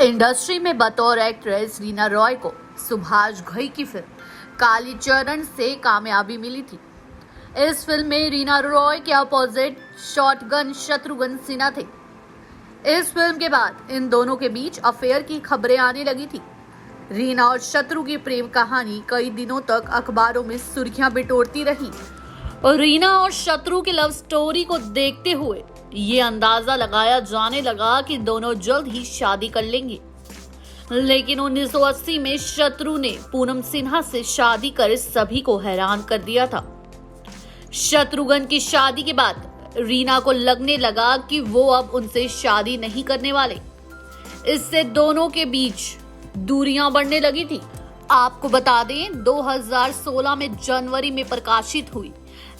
Industry में बतौर actress Reena Roy को सुभाष घई की फिल्म कालीचरण से कामयाबी मिली थी। इस फिल्म में रीना रॉय के अपोजिट शॉटगन शत्रुघ्न सिन्हा थे। इस फिल्म के बाद इन दोनों के बीच अफेयर की खबरें आने लगी थी। रीना और शत्रु की प्रेम कहानी कई दिनों तक अखबारों में सुर्खियां बिटोरती रही और रीना और शत्रु की लव स्टोरी को देखते हुए ये अंदाजा लगाया जाने लगा कि दोनों जल्द ही शादी कर लेंगे। लेकिन 1980 में शत्रु ने पूनम सिन्हा से शादी कर सभी को हैरान कर दिया था। शत्रुघ्न की शादी के बाद रीना को लगने लगा कि वो अब उनसे शादी नहीं करने वाले। इससे दोनों के बीच दूरियां बढ़ने लगी थी। आपको बता दें 2016 में जनवरी में प्रकाशित हुई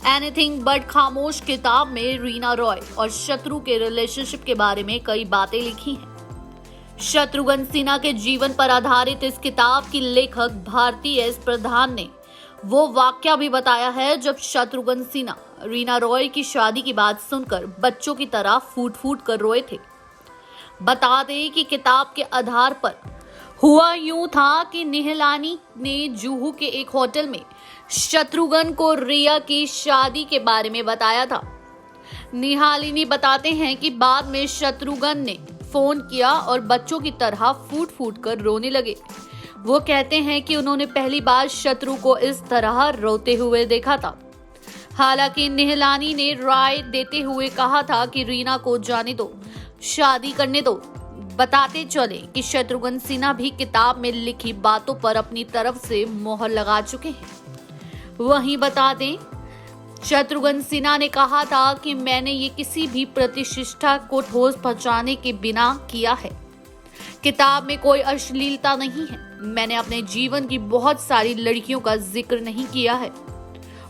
एनीथिंग बट खामोश किताब में रीना रॉय और शत्रु के रिलेशनशिप के बारे में कई बातें लिखी हैं। शत्रुघ्न सिन्हा के जीवन पर आधारित इस किताब की लेखक भारती एस प्रधान ने वो वाकया भी बताया है जब शत्रुघ्न सिन्हा रीना रॉय की शादी की बात सुनकर बच्चों की तरह फूट फूट कर रोए थे। बता दें कि किताब के आधार पर हुआ यूं था कि निहलानी ने जुहू के एक होटल में शत्रुघ्न को रिया की शादी के बारे में बताया था। निहालिनी बताते हैं कि बाद में शत्रुघ्न ने फोन किया और बच्चों की तरह फूट फूट कर रोने लगे। वो कहते हैं कि उन्होंने पहली बार शत्रु को इस तरह रोते हुए देखा था। हालांकि निहलानी ने राय देते हुए कहा था कि रीना को जाने दो, शादी करने दो। बताते चले कि शत्रुघ्न सिन्हा भी किताब में लिखी बातों पर अपनी तरफ से मोहर लगा चुके हैं। वहीं बता दें शत्रुघ्न सिन्हा ने कहा था कि मैंने ये किसी भी प्रतिष्ठा को ठोस पहुंचाने के बिना किया है। किताब में कोई अश्लीलता नहीं है। मैंने अपने जीवन की बहुत सारी लड़कियों का जिक्र नहीं किया है।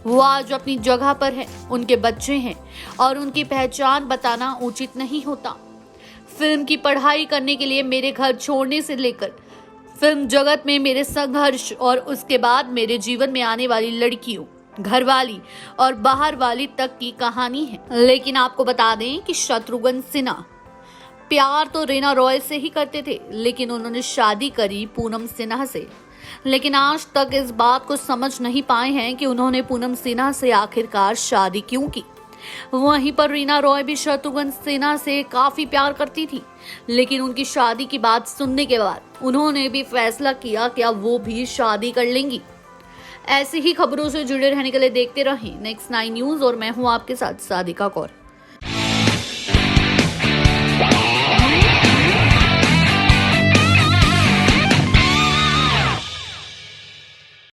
वो आज अपनी जगह पर है, उनके बच्चे हैं और उनकी पहचान बताना उचित नहीं होता। फिल्म की पढ़ाई करने के लिए मेरे घर छोड़ने से लेकर फिल्म जगत में मेरे संघर्ष और उसके बाद मेरे जीवन में आने वाली लड़कियों, घरवाली और बाहर वाली तक की कहानी है। लेकिन आपको बता दें कि शत्रुघ्न सिन्हा प्यार तो रीना रॉय से ही करते थे, लेकिन उन्होंने शादी करी पूनम सिन्हा से। लेकिन आज तक इस बात को समझ नहीं पाए हैं कि उन्होंने पूनम सिन्हा से आखिरकार शादी क्यों की। वहीं पर रीना रॉय भी शत्रुघ्न सिन्हा से काफी प्यार करती थी, लेकिन उनकी शादी की बात सुनने के बाद उन्होंने भी फैसला किया कि अब वो भी शादी कर लेंगी। ऐसी ही खबरों से जुड़े रहने के लिए देखते रहें नेक्स्ट 9 न्यूज और मैं हूं आपके साथ सादिका कौर।